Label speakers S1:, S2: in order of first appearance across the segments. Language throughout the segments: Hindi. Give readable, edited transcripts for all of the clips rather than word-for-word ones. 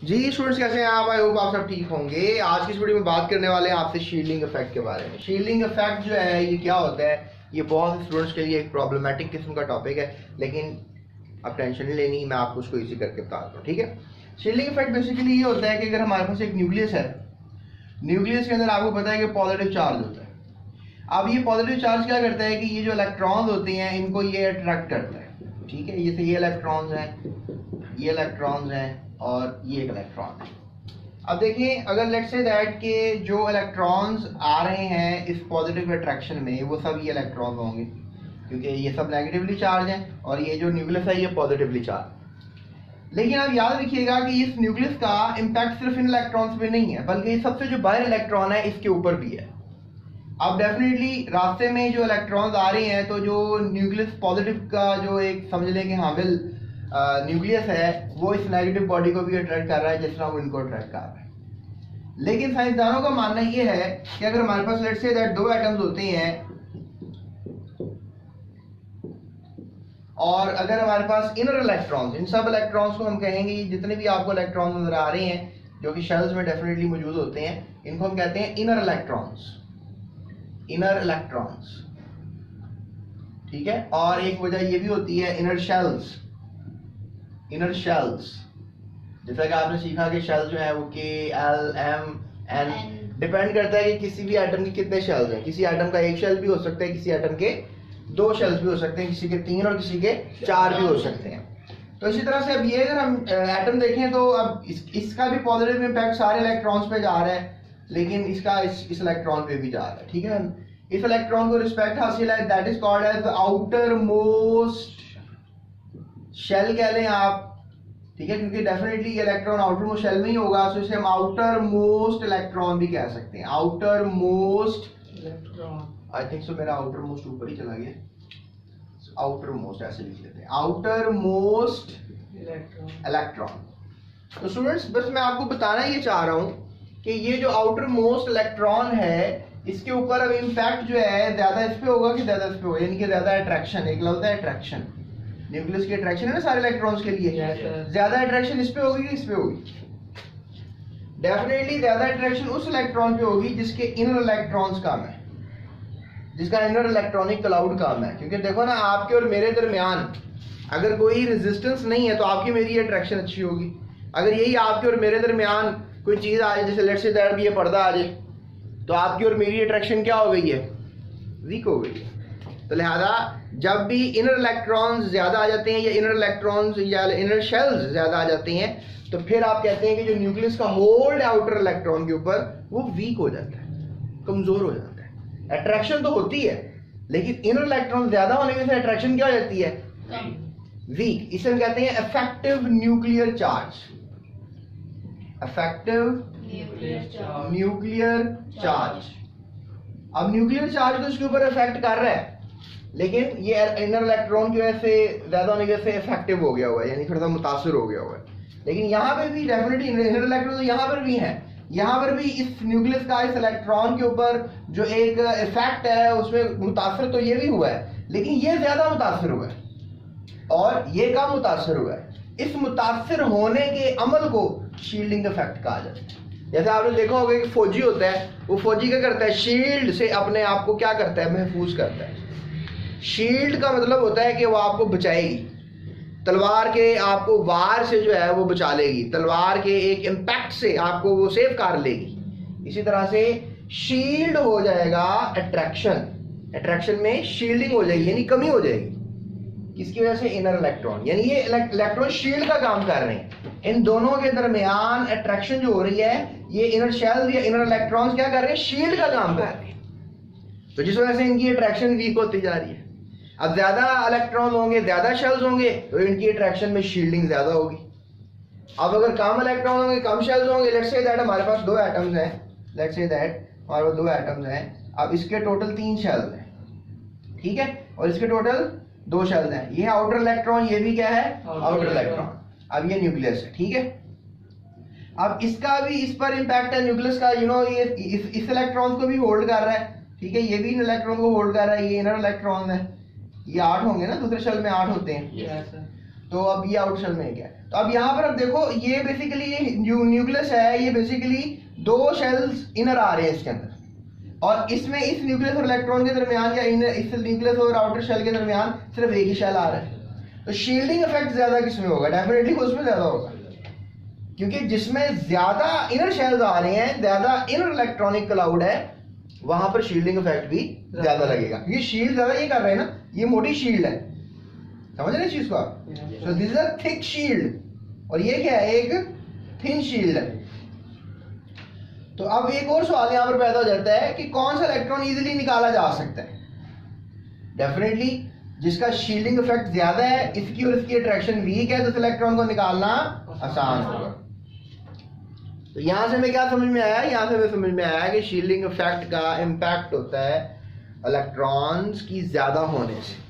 S1: जी स्टूडेंट्स, कैसे हैं आप? आई होप आप सब ठीक होंगे। आज की इस वीडियो में बात करने वाले हैं आपसे शील्डिंग इफेक्ट के बारे में। शील्डिंग इफेक्ट जो है ये क्या होता है, ये बहुत स्टूडेंट्स के लिए एक प्रॉब्लमेटिक किस्म का टॉपिक है, लेकिन अब टेंशन नहीं लेनी, मैं आपको उसको इजी करके बता दूँ। ठीक है, शील्डिंग इफेक्ट बेसिकली ये होता है कि अगर हमारे पास एक न्यूक्लियस है, न्यूक्लियस के अंदर आपको पता है कि पॉजिटिव चार्ज होता है। अब ये पॉजिटिव चार्ज क्या करता है कि ये जो इलेक्ट्रॉन्स होते हैं इनको ये अट्रैक्ट करता है। ठीक है, जैसे ये इलेक्ट्रॉन्स हैं, ये इलेक्ट्रॉन्स हैं और ये एक इलेक्ट्रॉन है। अब देखिए, अगर लेट्स से दैट के जो इलेक्ट्रॉन्स आ रहे हैं इस पॉजिटिव अट्रैक्शन में, वो सब ये इलेक्ट्रॉन्स होंगे, क्योंकि ये सब नेगेटिवली चार्ज हैं और ये जो न्यूक्लियस है ये पॉजिटिवली चार्ज। लेकिन आप याद रखिएगा कि इस न्यूक्लियस का इम्पैक्ट सिर्फ इन इलेक्ट्रॉन्स पे नहीं है, बल्कि सबसे जो बाहर इलेक्ट्रॉन है इसके ऊपर भी है। अब डेफिनेटली रास्ते में जो इलेक्ट्रॉन्स आ रहे हैं, तो जो न्यूक्लियस पॉजिटिव का जो एक समझ लें कि हामिल न्यूक्लियस है, वो इस नेगेटिव बॉडी को भी अट्रैक्ट कर रहा है जिस तरह वो इनको अट्रैक्ट कर रहा है। लेकिन साइंसदानों का मानना ये है कि अगर हमारे पास लेट्स से दैट दो एटम्स होते हैं और अगर हमारे पास इनर इलेक्ट्रॉन्स, इन सब इलेक्ट्रॉन्स को हम कहेंगे, जितने भी आपको इलेक्ट्रॉन्स नजर आ रहे हैं जो कि शेल्स में डेफिनेटली मौजूद होते हैं, इनको हम कहते हैं इनर इलेक्ट्रॉन्स। इनर इलेक्ट्रॉन्स, ठीक है। और एक वजह ये भी होती है इनर शेल्स। इनर शेल्स, जैसा कि आपने सीखा कि शेल जो है वो KLMN डिपेंड करता है कि किसी भी एटम के कितने शेल्स हैं। किसी एटम का एक शेल भी हो सकता है, किसी एटम के दो शेल्स भी हो सकते हैं, किसी के 3 और किसी के 4 भी हो सकते हैं। तो इसी तरह से अब ये अगर हम एटम देखें तो अब इसका भी पॉजिटिव इम्पैक्ट सारे इलेक्ट्रॉन्स पे जा रहा है, लेकिन इसका इस इलेक्ट्रॉन पे भी जा रहा है। ठीक है, इस इलेक्ट्रॉन को रिस्पेक्ट हासिल है, that is called as outer most shell कह लें आप। ठीक है, क्योंकि definitely electron outer most shell में ही होगा, तो इसे हम आउटर मोस्ट इलेक्ट्रॉन भी कह सकते हैं। Outer most electron, I think so मेरा आउटर मोस्ट ऊपर ही चला गया, आउटर मोस्ट ऐसे लिख लेते हैं, आउटर मोस्ट इलेक्ट्रॉन। तो स्टूडेंट्स, बस मैं आपको बताना ये चाह रहा हूं कि ये जो आउटर मोस्ट इलेक्ट्रॉन है, इसके ऊपर अब इम्पैक्ट जो है ज्यादा इस पे होगा कि ज्यादा इस पे होगा, यानी कि ज्यादा अट्रैक्शन, एक होता है अट्रैक्शन, न्यूक्लियस की अट्रैक्शन है ना सारे इलेक्ट्रॉन्स के लिए, ज्यादा अट्रैक्शन इस पे होगी कि इस पे होगी? डेफिनेटली ज्यादा अट्रैक्शन उस इलेक्ट्रॉन पे होगी जिसके इनर इलेक्ट्रॉन्स कम है, जिसका इनर इलेक्ट्रॉनिक क्लाउड कम है। क्योंकि देखो ना, आपके और मेरे दरमियान अगर कोई रेजिस्टेंस नहीं है तो आपकी मेरी अट्रैक्शन अच्छी होगी। अगर यही आपके और मेरे दरमियान कोई चीज आ जाए, जैसे लेट्स से दैट ये पर्दा आ जाए, तो आपकी और मेरी अट्रैक्शन क्या हो गई है? वीक हो गई है। तो लिहाजा जब भी इनर इलेक्ट्रॉन्स ज्यादा आ जाते हैं या इनर इलेक्ट्रॉन्स या इनर शेल्स ज्यादा आ जाते हैं, तो फिर आप कहते हैं कि जो न्यूक्लियस का होल्ड आउटर इलेक्ट्रॉन के ऊपर वो वीक हो जाता है, कमजोर हो जाता है। अट्रैक्शन तो होती है, लेकिन इनर इलेक्ट्रॉन ज्यादा होने की अट्रैक्शन क्या हो जाती है? वीक। इसे हम कहते हैं effective nuclear charge. Effective nuclear charge. अब न्यूक्लियर चार्ज तो इसके ऊपर इफेक्ट कर रहा है, लेकिन ये इनर इलेक्ट्रॉन की वजह से ज्यादा होने की वजह से इफेक्टिव हो गया हुआ है, यानी थोड़ा सा मुतासिर हो गया हुआ है। लेकिन यहाँ पे भी डेफिनेटली इनर इलेक्ट्रॉन तो यहाँ पर भी है, यहाँ पर भी इस न्यूक्लियस का इस इलेक्ट्रॉन के ऊपर जो एक इफेक्ट है उसमें मुतासिर तो ये भी हुआ है, लेकिन ये ज्यादा मुतासिर हुआ है और ये कम मुतासिर हुआ है। इस मुतासिर होने के अमल को शील्डिंग इफेक्ट कहा जाता है। जैसे आपने देखा होगा कि फौजी होता है, वो फौजी क्या करता है? शील्ड से अपने आप को क्या करता है? महफूज करता है। शील्ड का मतलब होता है कि वो आपको बचाएगी, तलवार के आपको वार से जो है वो बचा लेगी, तलवार के एक इम्पैक्ट से आपको वो सेफ कर लेगी। इसी तरह से शील्ड हो जाएगा अट्रैक्शन, अट्रैक्शन में शील्डिंग हो जाएगी, यानी कमी हो जाएगी। किसकी वजह से? इनर इलेक्ट्रॉन, यानी ये इलेक्ट्रॉन शील्ड का काम कर रहे हैं। इन दोनों के दरमियान अट्रैक्शन जो हो रही है, ये इनर शेल या इनर इलेक्ट्रॉन्स क्या कर रहे हैं? शील्ड का काम कर रहे हैं। तो जिस वजह से इनकी अट्रैक्शन वीक होती जा रही है। अब ज्यादा इलेक्ट्रॉन होंगे, ज्यादा शेल्स होंगे, तो इनकी अट्रैक्शन में शील्डिंग ज्यादा होगी। अब अगर कम इलेक्ट्रॉन होंगे, कम शेल्स होंगे, लेट्स से दैट हमारे पास दो एटम्स हैं, लेट्स से दैट हमारे पास दो एटम्स हैं, अब इसके टोटल 3 शेल्स हैं, ठीक है, और इसके टोटल 2 शेल्स हैं। ये आउटर इलेक्ट्रॉन, ये भी क्या है? Outer electron. अब ये न्यूक्लियस है, ठीक है। अब इसका भी इस पर इम्पैक्ट है न्यूक्लियस का, यू नो, ये इस इलेक्ट्रॉन को भी होल्ड कर रहा है, ठीक है, ये भी इन इलेक्ट्रॉन को होल्ड कर रहा है, ये इनर इलेक्ट्रॉन है, ये 8 होंगे ना, दूसरे शेल में 8 होते हैं। तो अब ये आउटर शेल में क्या है, तो अब यहाँ पर अब देखो ये बेसिकली ये न्यूक्लियस है, ये बेसिकली दो शेल्स इनर आ रहे हैं इसके अंदर, और इसमें इस न्यूक्लियस और इलेक्ट्रॉन के दरमियान या इस न्यूक्लियस और आउटर शेल के दरमियान सिर्फ एक ही शेल आ रहा है। तो शील्डिंग इफेक्ट ज्यादा किसमें होगा, डेफिनेटली उसमें ज्यादा होगा, क्योंकि जिसमें ज्यादा इनर शेल्स आ रहे हैं, ज्यादा इनर इलेक्ट्रॉनिक क्लाउड है, वहां पर शील्डिंग इफेक्ट भी ज्यादा लगेगा, क्योंकि शील्ड ज्यादा ये कर रहे हैं ना, ये मोटी शील्ड है, समझ रहे इस चीज को आप। So this is a thick shield और ये क्या है, एक थिन शील्ड है। तो अब एक और सवाल यहां पर पैदा हो जाता है कि कौन सा इलेक्ट्रॉन इजीली निकाला जा सकता है। डेफिनेटली जिसका शील्डिंग इफेक्ट ज्यादा है, इसकी और इसकी अट्रैक्शन वीक है, तो इस इलेक्ट्रॉन को निकालना आसान होगा। तो यहां से हमें क्या समझ में आया, यहां से हमें समझ में आया कि शील्डिंग इफेक्ट का इम्पैक्ट होता है इलेक्ट्रॉन्स की ज्यादा होने से।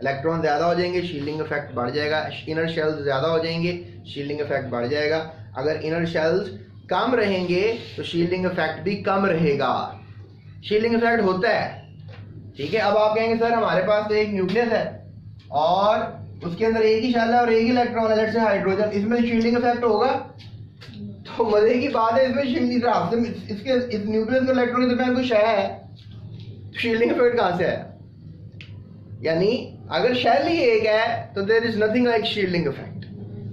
S1: इलेक्ट्रॉन ज्यादा हो जाएंगे, शील्डिंग इफेक्ट बढ़ जाएगा, इनर शेल्स ज्यादा हो जाएंगे, शील्डिंग इफेक्ट बढ़ जाएगा। अगर इनर शेल्स कम रहेंगे तो शील्डिंग इफेक्ट भी कम रहेगा। शील्डिंग इफेक्ट होता है, ठीक है। अब आप कहेंगे सर हमारे पास तो एक न्यूक्लियस है और उसके अंदर एक ही शेल है और एक ही इलेक्ट्रॉन है, लेट्स से हाइड्रोजन, इसमें शील्डिंग इफेक्ट होगा? तो मजे की बात है, इसमें शील्डिंग, इसके इस न्यूक्लियस के इलेक्ट्रॉन के दरमियान कुछ है, शील्डिंग इफेक्ट कहां से है? यानी अगर शेल ही एक है तो there is nothing like shielding effect.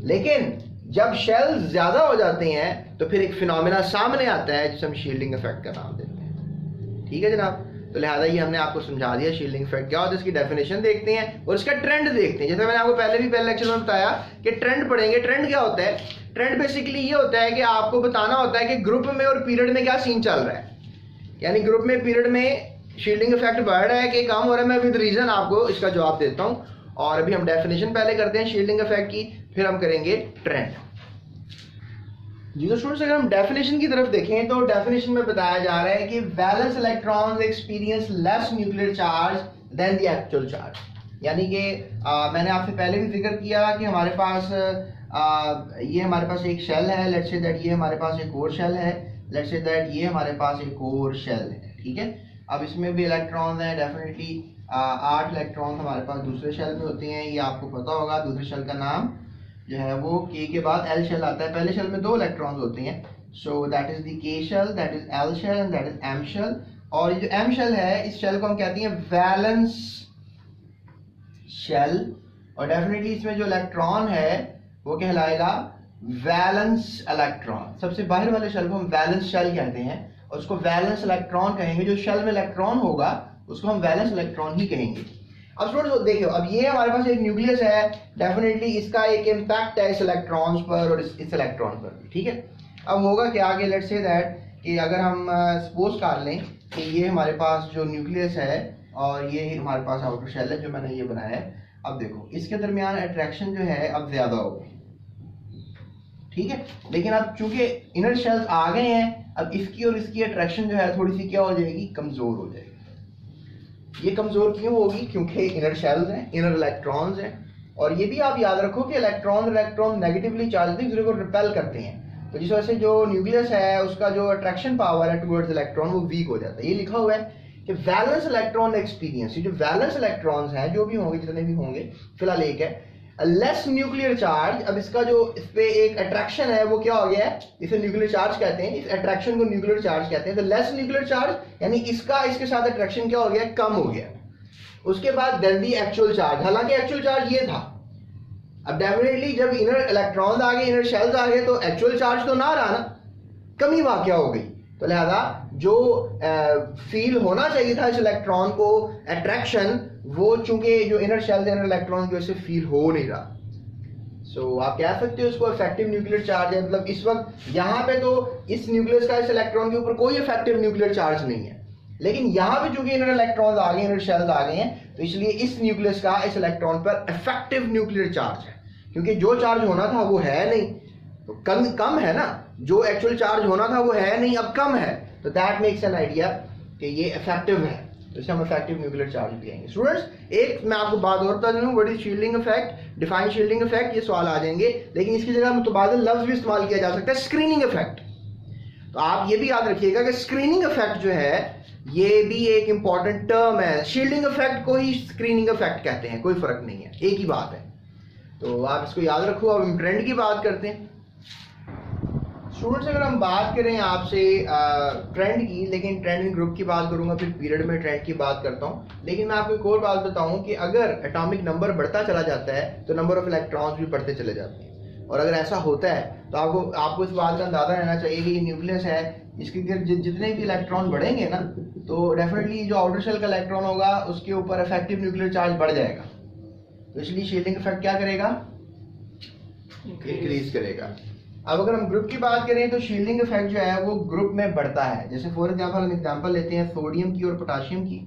S1: लेकिन जब शेल ज्यादा हो जाते हैं तो फिर एक फिनोमेना सामने आता है जिसे हम शील्डिंग इफेक्ट का नाम देते हैं, ठीक है जनाब। तो लिहाजा ये हमने आपको समझा दिया शील्डिंग इफेक्ट क्या होता है, इसकी डेफिनेशन देखते हैं और इसका ट्रेंड देखते हैं। जैसे मैंने आपको पहले लेक्चर में बताया कि ट्रेंड पढ़ेंगे। ट्रेंड क्या होता है? ट्रेंड बेसिकली ये होता है कि आपको बताना होता है कि ग्रुप में और पीरियड में क्या सीन चल रहा है, यानी ग्रुप में पीरियड में शील्डिंग इफेक्ट बढ़ रहा है कि कम हो रहा है। मैं विद रीजन आपको इसका जवाब देता हूं। और अभी हम डेफिनेशन पहले करते हैं शील्डिंग इफेक्ट की, फिर हम करेंगे ट्रेंड। जी तो स्टूडेंट्स, अगर हम डेफिनेशन की तरफ देखें तो डेफिनेशन में बताया जा रहा है कि valence electrons experience less nuclear charge than the actual charge. यानी कि मैंने आपसे पहले भी जिक्र किया कि हमारे पास ये हमारे पास एक शेल है, लेट्स से दैट ये हमारे पास एक और शेल है, लेट्स से दैट ये हमारे पास एक और शेल है, ठीक है। अब इसमें भी इलेक्ट्रॉन हैं, डेफिनेटली 8 इलेक्ट्रॉन हमारे पास दूसरे शेल में होते हैं, ये आपको पता होगा। दूसरे शेल का नाम जो है वो के के बाद एल शेल आता है। पहले शेल में 2 इलेक्ट्रॉन्स होते हैं, so that is the K shell, that is L shell and that is M shell. और ये जो एम शेल है, इस शेल को हम कहते हैं वैलेंस शेल, और डेफिनेटली इसमें जो इलेक्ट्रॉन है वो कहलाएगा वैलेंस इलेक्ट्रॉन। सबसे बाहर वाले शेल को हम वैलेंस शेल कहते हैं और उसको वैलेंस इलेक्ट्रॉन कहेंगे। जो शेल में इलेक्ट्रॉन होगा उसको हम वैलेंस इलेक्ट्रॉन ही कहेंगे। अब स्टूडेंट्स देखियो, अब ये हमारे पास एक न्यूक्लियस है, डेफिनेटली इसका एक इम्पैक्ट है इस इलेक्ट्रॉन्स पर और इस इलेक्ट्रॉन पर भी, ठीक है। अब होगा क्या कि लेट्स से दैट कि अगर हम सपोज कर लें कि ये हमारे पास जो न्यूक्लियस है और ये हमारे पास आउटर शेल है जो मैंने ये बनाया है। अब देखो इसके दरमियान अट्रैक्शन जो है अब ज्यादा होगी, ठीक है। लेकिन अब चूंकि इनर शेल्स आ गए हैं, अब इसकी और इसकी अट्रैक्शन जो है थोड़ी सी क्या हो जाएगी, कमजोर हो जाएगी। ये कमजोर क्यों होगी? क्योंकि इनर शेल्स हैं, इनर इलेक्ट्रॉन्स हैं। और ये भी आप याद रखो कि इलेक्ट्रॉन नेगेटिवली चार्ज एक दूसरे को रिपेल करते हैं, तो जिस वजह से जो न्यूक्लियस है उसका जो अट्रैक्शन पावर है टुवर्ड्स इलेक्ट्रॉन वो वीक हो जाता है। ये लिखा हुआ है कि वैलेंस इलेक्ट्रॉन एक्सपीरियंस, ये जो वैलेंस इलेक्ट्रॉन्स हैं जो भी होंगे, जितने भी होंगे, फिलहाल एक है लेस न्यूक्लियर चार्ज। अब इसका जो इस पे एक अट्रैक्शन है वो क्या हो गया है, इसे न्यूक्लियर चार्ज कहते हैं, इस अट्रैक्शन को न्यूक्लियर चार्ज कहते हैं। तो लेस न्यूक्लियर चार्ज यानी इसका इसके साथ अट्रैक्शन क्या हो गया, कम हो गया। उसके बाद देन दी एक्चुअल चार्ज, हालांकि एक्चुअल चार्ज ये था। अब डेफिनेटली जब इनर इलेक्ट्रॉन्स आ गए, इनर शेल्स आ गए, तो एक्चुअल चार्ज तो ना रहा ना, कमी वाकया हो गई। तो लिहाजा जो फील होना चाहिए था इस इलेक्ट्रॉन को अट्रैक्शन, वो चूंकि जो इनर शेल इनर इलेक्ट्रॉन की वजह से फील हो नहीं रहा। सो आप कह सकते हो इसको इफेक्टिव न्यूक्लियर चार्ज है। मतलब इस वक्त यहाँ पे तो इस न्यूक्लियस का इस इलेक्ट्रॉन के ऊपर कोई इफेक्टिव न्यूक्लियर चार्ज नहीं है, लेकिन यहाँ पे चूंकि इनर इलेक्ट्रॉन्स आ गए, इनर शेल्स आ गए हैं, तो इसलिए इस न्यूक्लियस का इस इलेक्ट्रॉन पर इफेक्टिव न्यूक्लियर चार्ज है। क्योंकि जो चार्ज होना था वो है नहीं, तो कम है ना, जो एक्चुअल चार्ज होना था वो है नहीं, अब कम है, तो दैट मेक्स एन आइडिया कि ये इफेक्टिव है, तो इसे हम इफेक्टिव न्यूक्लियर चार्ज भी कहेंगे। स्टूडेंट्स एक मैं आपको बात और बता दूं, what is shielding effect, define shielding effect, ये सवाल आ जाएंगे, लेकिन इसकी जगह मुतबादिल लफ्ज भी इस्तेमाल किया जा सकता है, स्क्रीनिंग इफेक्ट। तो आप ये भी याद रखिएगा कि स्क्रीनिंग इफेक्ट जो है ये भी एक इंपॉर्टेंट टर्म है। शील्डिंग इफेक्ट को ही स्क्रीनिंग इफेक्ट कहते हैं, कोई फर्क नहीं है, एक ही बात है। तो आप इसको याद रखो। अब हम ट्रेंड की बात करते हैं। स्टूडेंट्स अगर हम बात करें आपसे ट्रेंड की, लेकिन ट्रेंड इन ग्रुप की बात करूंगा, फिर पीरियड में ट्रेंड की बात करता हूं। लेकिन मैं आपको एक और बात बताऊं कि अगर एटॉमिक नंबर बढ़ता चला जाता है तो नंबर ऑफ इलेक्ट्रॉन्स भी बढ़ते चले जाते हैं। और अगर ऐसा होता है तो आपको इस बात का अंदाजा रहना चाहिए कि ये न्यूक्लियस है, इसके जितने भी इलेक्ट्रॉन बढ़ेंगे ना, तो डेफिनेटली जो आउटर शेल का इलेक्ट्रॉन होगा उसके ऊपर इफेक्टिव न्यूक्लियर चार्ज बढ़ जाएगा। तो इसलिए शील्डिंग इफेक्ट क्या करेगा? इंक्रीज करेगा। अब अगर हम ग्रुप की बात करें तो शील्डिंग इफेक्ट जो है वो ग्रुप में बढ़ता है। जैसे फॉर एग्जांपल हम एग्जांपल लेते हैं सोडियम की और पोटाशियम की।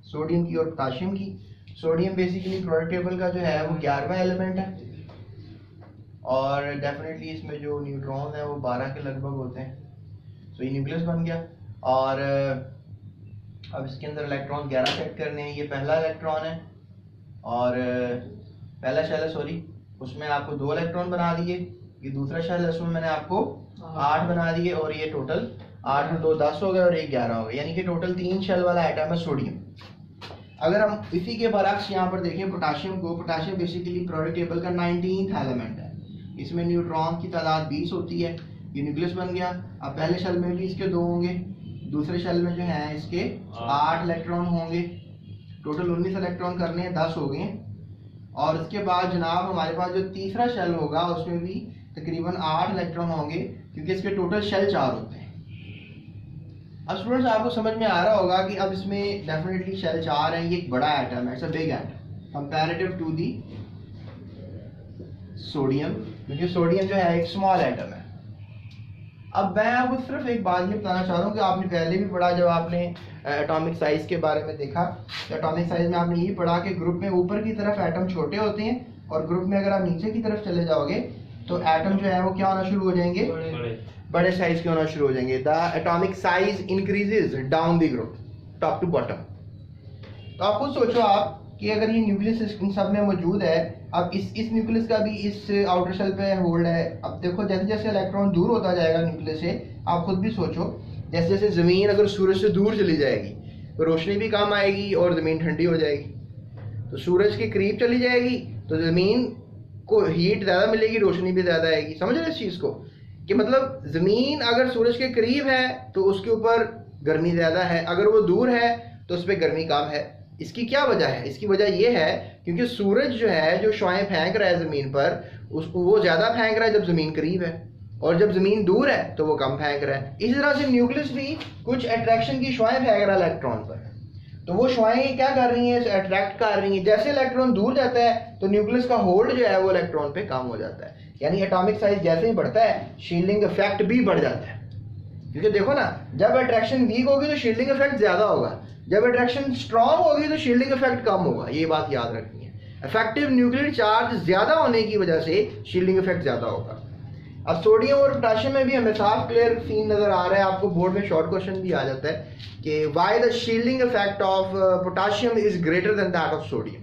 S1: सोडियम की और पोटाशियम की। सोडियम बेसिकली प्रोडक्ट टेबल का जो है वो 11वां एलिमेंट है, और डेफिनेटली इसमें जो न्यूट्रॉन है वो 12 के लगभग होते हैं। तो ये न्यूक्लियस बन गया। और अब इसके अंदर इलेक्ट्रॉन 11 सेट करने हैं। ये पहला इलेक्ट्रॉन है और पहला शेल है, सॉरी, उसमें आपको 2 इलेक्ट्रॉन बना दिए। ये दूसरा शेल है, उसमें मैंने आपको 8 बना दिए, और ये टोटल 8 में 2 10 हो गए और 1 11 हो गए, यानी कि टोटल 3 शेल वाला आइटम है सोडियम। अगर हम इसी के बरक्स यहाँ पर देखें पोटाशियम को, पोटाशियम बेसिकली प्रोडक्ट टेबल का 19th एलिमेंट है। इसमें न्यूट्रॉन की तादाद 20 होती है। ये न्यूक्लियस बन गया। अब पहले शेल में भी इसके 2 होंगे, दूसरे शेल में जो है इसके 8 इलेक्ट्रॉन होंगे। टोटल 19 इलेक्ट्रॉन करने हैं, 10 हो गए। और इसके बाद जनाब हमारे पास जो तीसरा शेल होगा उसमें भी तकरीबन 8 इलेक्ट्रॉन होंगे, क्योंकि इसके टोटल शेल 4 होते हैं। अब स्टूडेंट्स आपको समझ में आ रहा होगा कि अब इसमें डेफिनेटली शेल 4 है। ये एक बड़ा एटम है, it's a big atom comparative to the sodium, क्योंकि सोडियम जो है एक स्मॉल एटम है। अब मैं आपको सिर्फ एक बात ये बताना चाह रहा हूँ कि आपने पहले भी पढ़ा, जब आपने एटॉमिक साइज के बारे में देखा, तो एटॉमिक साइज में आपने ये पढ़ा कि ग्रुप में ऊपर की तरफ एटम छोटे होते हैं, और ग्रुप में अगर आप नीचे की तरफ चले जाओगे तो एटम जो है वो क्या होना शुरू हो जाएंगे? बड़े साइज के होना शुरू हो जाएंगे। The atomic size increases down the group top to bottom. तो आप खुद सोचो आप कि अगर ये न्यूक्लियस इन सब में मौजूद है, अब इस न्यूक्लियस का भी इस आउटर शेल पे होल्ड है। अब देखो जैसे जैसे इलेक्ट्रॉन दूर होता जाएगा न्यूक्लियस से, आप खुद भी सोचो, जैसे जैसे ज़मीन अगर सूरज से दूर चली जाएगी तो रोशनी भी कम आएगी और ज़मीन ठंडी हो जाएगी। तो सूरज के करीब चली जाएगी तो ज़मीन को हीट ज़्यादा मिलेगी, रोशनी भी ज़्यादा आएगी। समझ रहे इस चीज़ को कि मतलब ज़मीन अगर सूरज के करीब है तो उसके ऊपर गर्मी ज़्यादा है, अगर वो दूर है तो उस पर गर्मी कम है। इसकी क्या वजह है? इसकी वजह यह है क्योंकि सूरज जो है जो शुआएं फेंक रहा है ज़मीन पर, उसको वो ज़्यादा फेंक रहा है जब ज़मीन करीब है, और जब ज़मीन दूर है तो वो कम फेंक रहा है। इसी तरह से न्यूक्लियस भी कुछ अट्रैक्शन की शुआएं फेंक रहा है इलेक्ट्रॉन पर, तो वो शुआएं क्या कर रही हैं? अट्रैक्ट कर रही हैं। जैसे इलेक्ट्रॉन दूर जाता है तो न्यूक्लियस का होल्ड जो है वो इलेक्ट्रॉन पे कम हो जाता है, यानी एटॉमिक साइज जैसे ही बढ़ता है शील्डिंग इफेक्ट भी बढ़ जाता है। क्योंकि देखो ना, जब अट्रैक्शन वीक होगी तो शील्डिंग इफेक्ट ज्यादा होगा, जब अट्रैक्शन स्ट्रॉन्ग होगी तो शील्डिंग इफेक्ट कम होगा। ये बात याद रखनी है। इफेक्टिव न्यूक्लियर चार्ज ज्यादा होने की वजह से शील्डिंग इफेक्ट ज्यादा होगा। अब सोडियम और पोटाशियम में भी हमें साफ क्लियर सीन नजर आ रहा है। आपको बोर्ड में शॉर्ट क्वेश्चन भी आ जाता है कि why the shielding effect of potassium is greater than that of sodium.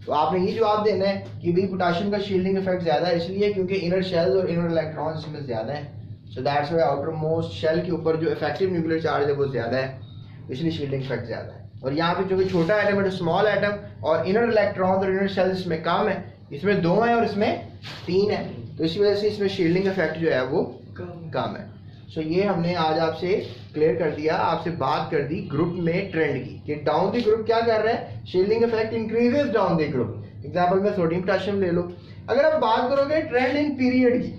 S1: तो आपने ये जवाब देना है कि भाई पोटाशियम का शील्डिंग इफेक्ट ज्यादा है, इसलिए क्योंकि इनर शेल्स और इनर इलेक्ट्रॉन्स इसमें ज्यादा है। So that's why outer most shell के ऊपर जो इफेक्टिव न्यूक्लियर चार्ज है वो ज्यादा है, इसलिए शील्डिंग इफेक्ट ज्यादा है। और यहाँ पे जो कि छोटा एटम है, स्मॉल एटम, और इनर इलेक्ट्रॉन और इनर शेल्स इसमें कम है, इसमें 2 है और इसमें 3 है, तो इसी वजह से इसमें शील्डिंग इफेक्ट जो है वो कम है। सो ये हमने आज आपसे क्लियर कर दिया, आपसे बात कर दी ग्रुप में ट्रेंड की कि डाउन द ग्रुप क्या कर रहा है? Shielding effect increases down the group. Example में सोडियम पोटेशियम ले लो। अगर आप बात करोगे ट्रेंड इन पीरियड की,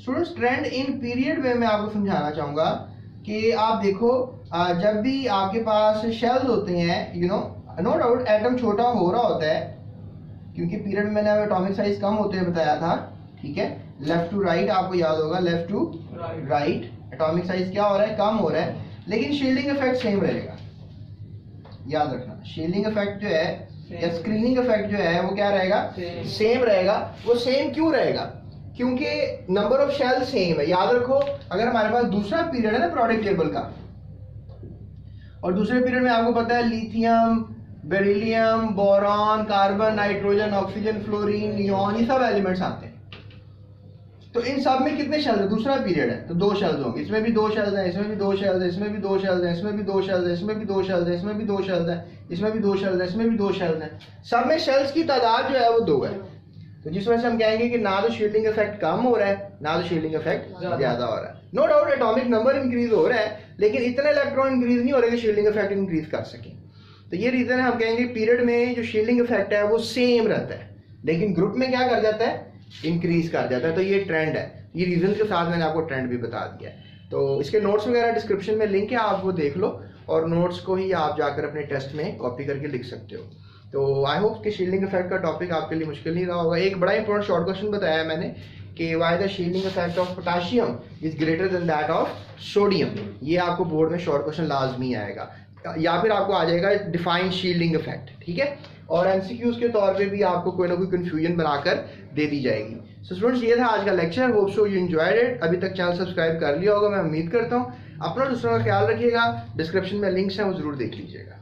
S1: स्टूडेंट्स ट्रेंड इन पीरियड में मैं आपको समझाना चाहूंगा कि आप देखो जब भी आपके पास शेल्स होते हैं, you know, no doubt atom छोटा हो रहा होता है, क्योंकि पीरियड में मैंने एटॉमिक साइज कम होते हुए बताया था, ठीक है, लेफ्ट टू राइट आपको याद होगा, left to right atomic size क्या हो रहा है? कम हो रहा है, लेकिन शील्डिंग इफेक्ट सेम रहेगा। याद रखना, शील्डिंग इफेक्ट जो है या स्क्रीनिंग इफेक्ट जो है वो क्या रहेगा? सेम रहेगा। वो सेम क्यों रहेगा? क्योंकि नंबर ऑफ शेल सेम है। याद रखो, अगर हमारे पास दूसरा पीरियड है ना प्रोडक्ट टेबल का, और दूसरे पीरियड में आपको पता है lithium, beryllium, boron, carbon, nitrogen, oxygen, fluorine, neon, ये सब एलिमेंट्स आते हैं। तो इन सब में कितने शेल्स है, दूसरा पीरियड है तो 2 शेल्स होंगे, इसमें भी 2 शेल्स हैं, इसमें भी 2 शेल्स हैं, इसमें भी 2 शेल्स हैं, इसमें भी 2 शेल्स हैं, इसमें भी 2 शेल्स हैं, इसमें भी 2 शेल्स हैं, इसमें भी 2 शेल्स हैं, इसमें भी 2 शेल्स हैं। सब में शेल्स की तादाद जो है वो 2 है। तो जिस वजह से हम कहेंगे कि ना तो शील्डिंग इफेक्ट कम हो रहा है ना तो शील्डिंग इफेक्ट ज्यादा हो रहा है। No doubt atomic number increase हो रहा है, लेकिन इतने इलेक्ट्रॉन इंक्रीज नहीं हो रहे कि शील्डिंग इफेक्ट इंक्रीज कर सके। तो ये रीजन है, हम कहेंगे पीरियड में जो शील्डिंग इफेक्ट है वो सेम रहता है, लेकिन ग्रुप में क्या कर जाता है, इंक्रीज कर जाता है। तो ये ट्रेंड है, ये रीजन के साथ मैंने आपको ट्रेंड भी बता दिया है। तो इसके नोट्स वगैरह डिस्क्रिप्शन में लिंक है, आप वो देख लो और नोट्स को ही आप जाकर अपने टेस्ट में कॉपी करके लिख सकते हो। तो आई होप कि शील्डिंग इफेक्ट का टॉपिक आपके लिए मुश्किल नहीं रहा होगा। एक बड़ा इंपॉर्टेंट शॉर्ट क्वेश्चन बताया मैंने कि why the shielding effect of potassium is greater than that of sodium. ये आपको बोर्ड में शॉर्ट क्वेश्चन लाजमी आएगा, या फिर आपको आ जाएगा डिफाइन शील्डिंग इफेक्ट, ठीक है। और एमसीक्यूज के तौर पे भी आपको कोई ना कोई कंफ्यूजन बनाकर दे दी जाएगी। सो स्टूडेंट्स, ये था आज का lecture. Hope so you enjoyed it. अभी तक चैनल सब्सक्राइब कर लिया होगा, मैं उम्मीद करता हूँ। अपना दूसरों का ख्याल रखिएगा। डिस्क्रिप्शन में लिंक्स हैं, वो जरूर देख लीजिएगा।